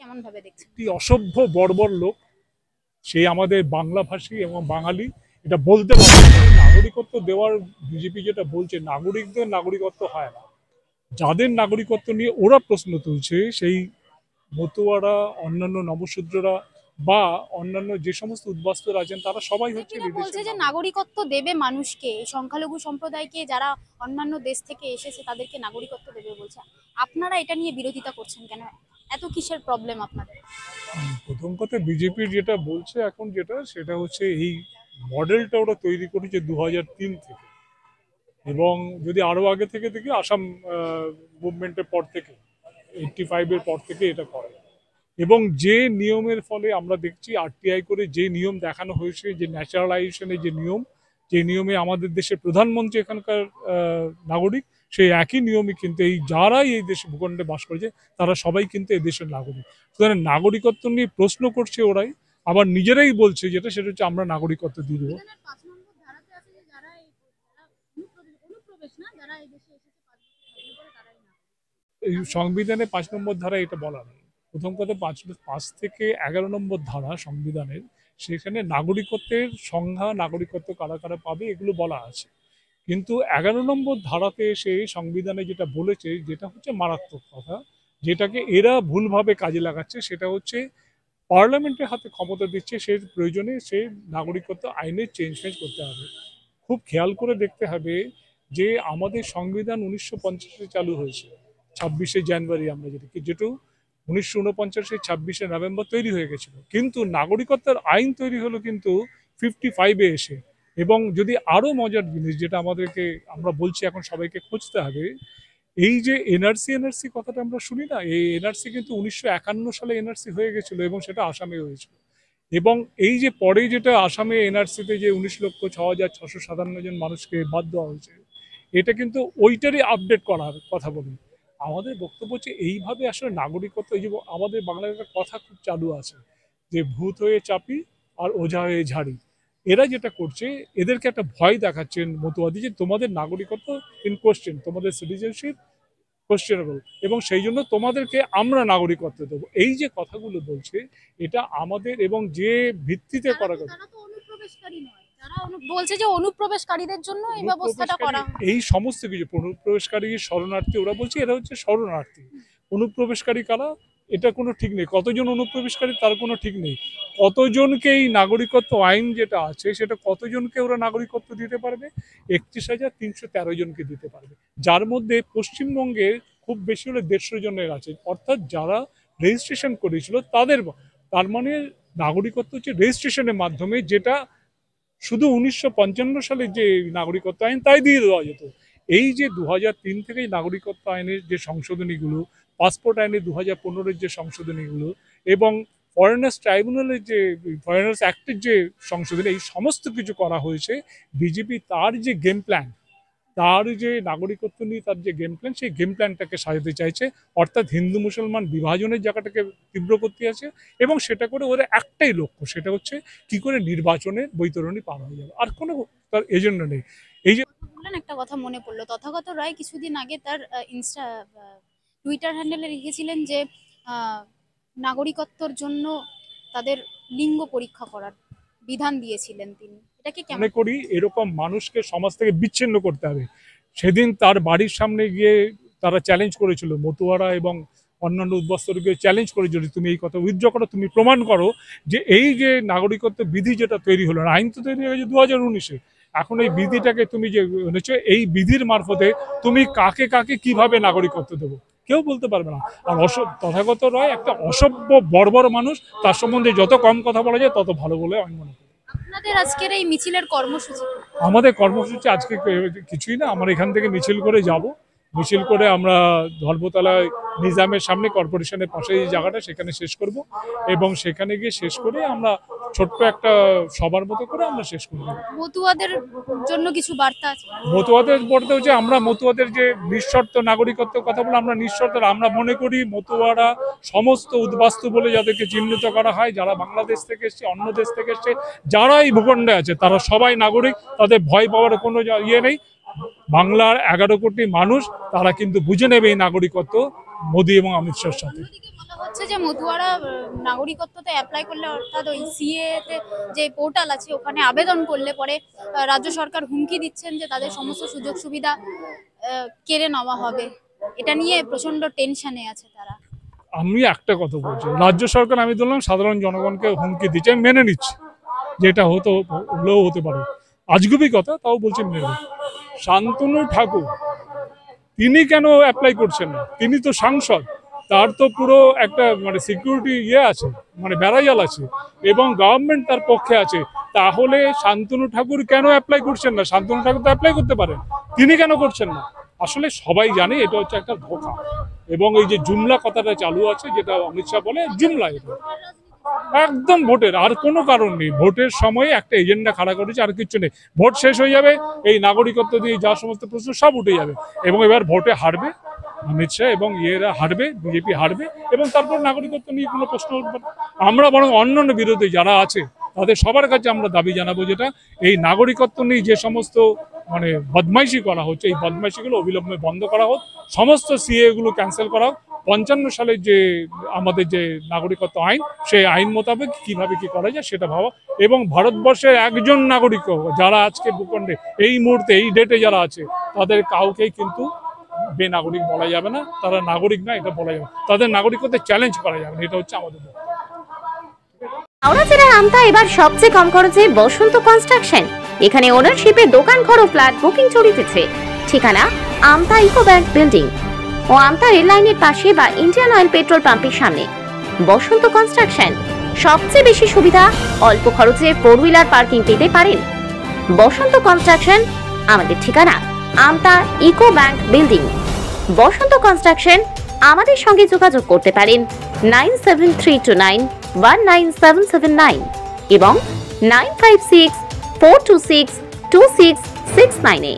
কেমন ভাবে দেখছেন? একটি অসভ্য বর্বর লোক, সে আমাদের বাংলাভাষী এবং বাঙালি, এটা বলতে পারে না। নাগরিকত্ব দেওয়ার বিজেপি যেটা বলছে, নাগরিকদের নাগরিকত্ব হয় না। যাদের নাগরিকত্ব নিয়ে ওরা প্রশ্ন তুলছে, সেই মতুয়ারা, অন্যান্য নবশূদ্ররা বা অন্যান্য যে সমস্ত উদ্বাস্তুরা আছেন, তারা সবাই যে হচ্ছে কিনা এই বলছে দেশের যে নাগরিক। নাগরিকত্ব দেবে মানুষকে, এই সংখ্যালঘু সম্প্রদায়কে, যারা অন্যান্য দেশ থেকে এসেছে তাদেরকে নাগরিকত্ব দেবে বলছে। আপনারা এটা নিয়ে বিরোধিতা করছেন কেন? এত কিসের প্রবলেম আপনাদের? প্রথম কথা, বিজেপির যেটা বলছে এখন, সেটা হচ্ছে এই মডেলটা ওরা তৈরি করেছে 2003 থেকে, এবং যদি আরো আগে থেকে দেখি, আসাম মুভমেন্টের পর থেকে, 85-এর পর থেকে এটা করে। এবং যে নিয়মের ফলে আমরা দেখছি, আরটিআই করে যে নিয়ম দেখানো হয়েছে, যে ন্যাচারালাইজেশনের যে নিয়ম, যে নিয়মে আমাদের দেশের প্রধানমন্ত্রী এখানকার নাগরিক, সেই একই নিয়মে কিন্তু এই যারাই এই দেশে ভূখণ্ডে বাস করেছে, তারা সবাই কিন্তু এই দেশের নাগরিক। সুতরাং নাগরিকত্ব নিয়ে প্রশ্ন করছে ওরাই, আবার নিজেরাই বলছে সেটা হচ্ছে আমরা নাগরিকত্ব দিয়ে দেবো। সংবিধানের 5 নম্বর ধারাতে আছে যে যারা অনুপ্রবেশ না, যারা এই দেশে এসেছে 5 বছর থাকলে পরে তারাই না। এই সংবিধানে 5 নম্বর ধারা এটা বলা নেই। প্রথম কথা, 5 থেকে 11 নম্বর ধারা সংবিধানের, সেখানে নাগরিকত্বের সংজ্ঞা, নাগরিকত্ব কারা কারা পাবে, এগুলো বলা আছে। কিন্তু 11 নম্বর ধারাতে এসে সংবিধানে যেটা বলেছে, যেটা হচ্ছে মারাত্মক কথা, যেটাকে এরা ভুলভাবে কাজে লাগাচ্ছে, সেটা হচ্ছে পার্লামেন্টের হাতে ক্ষমতা দিচ্ছে, সে প্রয়োজনে সে নাগরিকত্ব আইনে চেঞ্জ করতে হবে। খুব খেয়াল করে দেখতে হবে যে আমাদের সংবিধান 1950-এ চালু হয়েছে, 26শে জানুয়ারি, আমরা যেটু 1949-এর 26শে নভেম্বর তৈরি হয়ে গেছিল, কিন্তু নাগরিকত্বের আইন তৈরি হলো কিন্তু 55-এ এসে। এবং যদি আরো মজার জিনিস, যেটা আমরা বলছি এখন সবাইকে খুঁজতে হবে, এই যে এনআরসি কথাটা আমরা শুনি না, এই এনআরসি কিন্তু 1951 সালে এনআরসি হয়ে গেছিল, এবং সেটা আসামে হয়েছিল। এবং এই যে পরে যেটা আসামে এনআরসিতে যে 19,06,657 জন মানুষকে বাদ দেওয়া হয়েছে, এটা কিন্তু ওইটারই আপডেট করার কথা বলি। আমাদের বক্তব্য হচ্ছে, এইভাবে আসলে নাগরিকত্ব, এই যে আমাদের বাংলার একটা কথা খুব চালু আছে, যে ভূত হয়ে চাপি আর ওঝা হয়ে ঝাড়ি। এরা যেটা করছে, এদেরকে একটা ভয় দেখাচ্ছেন মতুয়াদি, যে তোমাদের নাগরিকত্ব ইন কোশ্চেন, তোমাদের সিটিজেনশিপ কোশ্চেনেবল, এবং সেই জন্য তোমাদেরকে আমরা নাগরিকত্ব দেবো। এই যে কথাগুলো বলছে, এটা আমাদের, এবং যে ভিত্তিতে করা কথা, তারা তো অনুপ্রবেশকারী নয়, যারা বলছে যে অনুপ্রবেশকারীদের জন্য এই ব্যবস্থাটা অনুপ্রবেশকারী, করা। এই সমস্ত কিছু অনুপ্রবেশকারী, শরণার্থী, ওরা বলছে এরা হচ্ছে শরণার্থী। অনুপ্রবেশকারী কারা, এটা কোনো ঠিক নেই। কতজন অনুপ্রবেশকারী, তার কোনো ঠিক নেই। কতজনকে এই নাগরিকত্ব আইন যেটা আছে, সেটা কতজনকে ওরা নাগরিকত্ব দিতে পারবে? 31,313 জনকে দিতে পারবে, যার মধ্যে পশ্চিমবঙ্গের খুব বেশি হলে 150 জনের আছে, অর্থাৎ যারা রেজিস্ট্রেশন করেছিল তাদের। তার মানে নাগরিকত্ব হচ্ছে রেজিস্ট্রেশনের মাধ্যমে, যেটা শুধু 1955 সালে যে নাগরিকত্ব আইন তাই দিয়ে দেওয়া যেত। এই যে 2003 থেকে নাগরিকত্ব আইনের যে সংশোধনীগুলো, পাসপোর্ট আইনে 2015-এর যে সংশোধনীগুলো, এবং ফরেনার্স ট্রাইব্যুনালের যে, ফরেনার্স অ্যাক্টের যে সংশোধনী, এই সমস্ত কিছু করা হয়েছে। বিজেপি তার যে গেম প্ল্যান, তার যে নাগরিকত্ব নিয়ে তার যে গেম প্ল্যান, সেই গেম প্ল্যানটাকে সাজাতে চাইছে, অর্থাৎ হিন্দু মুসলমান বিভাজনের জায়গাটাকে তীব্র করতে আছে। এবং সেটা করে ওদের একটাই লক্ষ্য, সেটা হচ্ছে কি করে নির্বাচনের বৈতরণী পার হয়ে যাবে, আর কোনো তার এজেন্ডা নেই। এই যে বললেন, একটা কথা মনে পড়লো। তথাগত রায় কিছুদিন আগে তার ইনস্টা টুইটার হ্যান্ডেলে লিখেছিলেন যে আহ, নাগরিকত্বর জন্য তাদের লিঙ্গ পরীক্ষা করার বিধান দিয়েছিলেন তিনি। এটাকে কেমন? মনে করি এরকম মানুষকে সমাজ থেকে বিচ্ছিন্ন করতে হবে। সেদিন তার বাড়ির সামনে গিয়ে তারা চ্যালেঞ্জ করেছিল, মতুয়ারা এবং অন্যান্য উদ্বাস্তুকে চ্যালেঞ্জ করেছিল, তুমি এই কথা উইথড্র করো, তুমি প্রমাণ করো যে এই যে নাগরিকত্ব বিধি যেটা তৈরি হলো, আইন তো তৈরি হয়ে গেছে 2019-এ, এখন এই বিধিটাকে তুমি যে এনেছো, এই বিধির মারফতে তুমি কাকে কাকে কিভাবে নাগরিকত্ব দেবো, কেউ বলতে পারবে না। আর তথাগত রায় একটা অসভ্য বর্বর মানুষ, তার সম্বন্ধে যত কম কথা বলা যায় তত ভালো বলে আমি মনে করি। আপনাদের আজকের এই মিছিলের কর্মসূচি? আমাদের কর্মসূচি আজকে কিছুই না, আমরা এখান থেকে মিছিল করে যাব। মিছিল করে আমরা ধর্মতলায় নিজামের সামনে, কর্পোরেশনের পাশে যে জায়গাটা, সেখানে শেষ করব, এবং সেখানে গিয়ে শেষ করে আমরা ছোট্ট একটা সবার মতো করে আমরা শেষ করব। মতুয়াদের জন্য কিছু বার্তা আছে? মতুয়াদের বলতে হচ্ছে, আমরা মতুয়াদের যে নিঃশর্ত নাগরিকত্ব কথা বলে, আমরা নিঃশর্ত, আমরা মনে করি মতুয়ারা সমস্ত উদ্বাস্তু বলে যাদেরকে চিহ্নিত করা হয়, যারা বাংলাদেশ থেকে এসছে, অন্য দেশ থেকে এসছে, যারা এই ভূখণ্ডে আছে, তারা সবাই নাগরিক, তাদের ভয় পাওয়ার কোনো ইয়ে নেই। বাংলার 11 কোটি মানুষ, তারা কিন্তু বুঝে নেবে এই নাগরিকত্ব মোদী এবং অমিত শাহর সাথে। অন্যদিকে বলা হচ্ছে যে মতুয়ারা নাগরিকত্বতে অ্যাপ্লাই করলে, অর্থাৎ ওই সিএ তে যে পোর্টাল আছে ওখানে আবেদন করলে পরে রাজ্য সরকার হুমকি দিচ্ছেন যে তাদের সমস্ত সুযোগ সুবিধা কেড়ে নেওয়া হবে। এটা নিয়ে প্রচন্ড টেনশনে আছে তারা। আমি একটা কথা বলছি, রাজ্য সরকার, আমি বললাম সাধারণ জনগণকে হুমকি দিচ্ছে, আমি মেনে নিচ্ছি যেটা হলেও হতে পারে, আজগুবি কথা, তাও বলছি মেনে নিচ্ছি। শান্তনু ঠাকুর তিনি কেন অ্যাপ্লাই করছেন না? তিনি তো সাংসদ, তার তো পুরো একটা মানে সিকিউরিটি আছে, মানে বেড়াইয়াল আছে, এবং গভর্নমেন্ট তার পক্ষে আছে। তাহলে শান্তনু ঠাকুর কেন অ্যাপ্লাই করছেন না? শান্তনু ঠাকুর তো অ্যাপ্লাই করতে পারেন, তিনি কেন করছেন না? আসলে সবাই জানে এটা হচ্ছে একটা ধোঁকা, এবং এই যে জুমলা কথাটা চালু আছে, যেটা অমিত শাহ বলে জুমলা, এটা একদম ভোটের, আর কোনো কারণ নেই। ভোটের সময় একটা এজেন্ডা খাড়া করেছে, আর কিছু নেই। ভোট শেষ হয়ে যাবে, এই নাগরিকত্ব দিয়ে যা সমস্ত প্রশ্ন সব উঠে যাবে, এবং এবার ভোটে হারবে অমিত শাহ এবং ইয়েরা হারবে, বিজেপি হারবে, এবং তারপর নাগরিকত্ব নিয়ে কোনো প্রশ্ন উঠবে না। আমরা বরং অন্যান্য বিরোধী যারা আছে তাদের সবার কাছে আমরা দাবি জানাবো, যেটা এই নাগরিকত্ব নিয়ে যে সমস্ত মানে বদমাইশি করা হচ্ছে, এই বদমাইশিগুলো অবিলম্বে বন্ধ করা হোক, সমস্ত সিএ গুলো ক্যান্সেল করা হোক। 55 সালের যে আমাদের যে নাগরিকত্ব আইন, সেই আইন মোতাবেক কিভাবে কি করা যায় সেটা ভাবা, এবং ভারতবর্ষের একজন নাগরিক যারা আজকে ভূখণ্ডে এই মুহূর্তে এই ডেটে যারা আছে, তাদের কাউকেই কিন্তু বেনাগরিক বলা যাবে না, তারা নাগরিক না এটা বলা যাবে, তাদের নাগরিকত্বের চ্যালেঞ্জ করা যাবে না, এটা হচ্ছে আমাদের। হাওড়া জেলার আমতা এবার সবচেয়ে কম খরচে বসন্ত কনস্ট্রাকশন। এখানে ওনারশিপে দোকান ঘর ও ফ্ল্যাট বুকিং চলিতেছে। ঠিকানা আমতা ইকো ব্যাংক বিল্ডিং ও আমতা রেল লাইনের পাশে বা ইন্ডিয়ান অয়েল পেট্রোল পাম্পের সামনে। বসন্ত কনস্ট্রাকশন, সবচেয়ে বেশি সুবিধা, অল্প খরচে 4 হুইলার পার্কিং পেতে পারেন। বসন্ত কনস্ট্রাকশন, আমাদের ঠিকানা আমতা ইকো ব্যাংক বিল্ডিং। বসন্ত কনস্ট্রাকশন, আমাদের সঙ্গে যোগাযোগ করতে পারেন 9732919779 এবং 9564262669 এ।